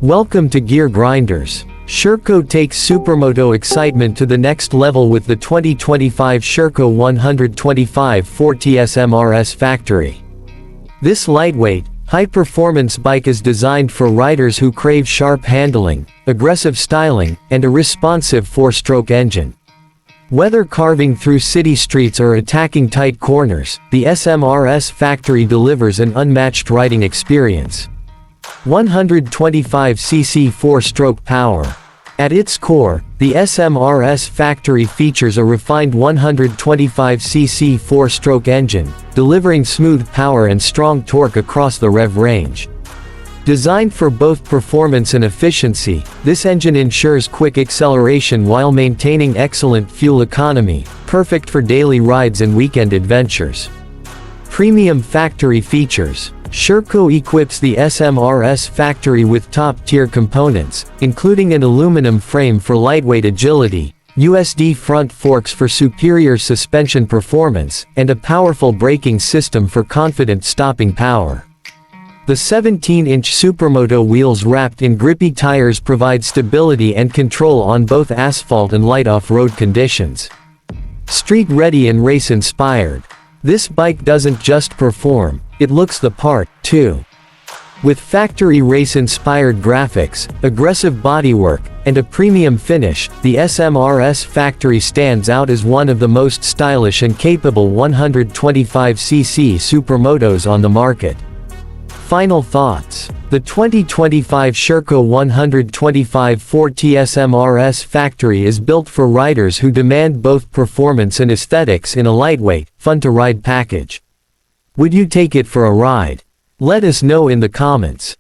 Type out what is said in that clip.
Welcome to GearGrinders. Sherco takes Supermoto excitement to the next level with the 2025 Sherco 125 4TS Factory. This lightweight, high-performance bike is designed for riders who crave sharp handling, aggressive styling, and a responsive four-stroke engine. Whether carving through city streets or attacking tight corners, the SMRS Factory delivers an unmatched riding experience. 125cc four-stroke power. At its core, the SMRS Factory features a refined 125cc four-stroke engine, delivering smooth power and strong torque across the rev range. Designed for both performance and efficiency, this engine ensures quick acceleration while maintaining excellent fuel economy, perfect for daily rides and weekend adventures. Premium factory features. Sherco equips the SMRS Factory with top-tier components, including an aluminum frame for lightweight agility, USD front forks for superior suspension performance, and a powerful braking system for confident stopping power. The 17-inch Supermoto wheels wrapped in grippy tires provide stability and control on both asphalt and light off-road conditions. Street-ready and race-inspired. This bike doesn't just perform, it looks the part, too. With factory race-inspired graphics, aggressive bodywork, and a premium finish, the SMRS Factory stands out as one of the most stylish and capable 125cc supermotos on the market. Final thoughts. The 2025 Sherco 125 4TS Factory is built for riders who demand both performance and aesthetics in a lightweight, fun-to-ride package. Would you take it for a ride? Let us know in the comments.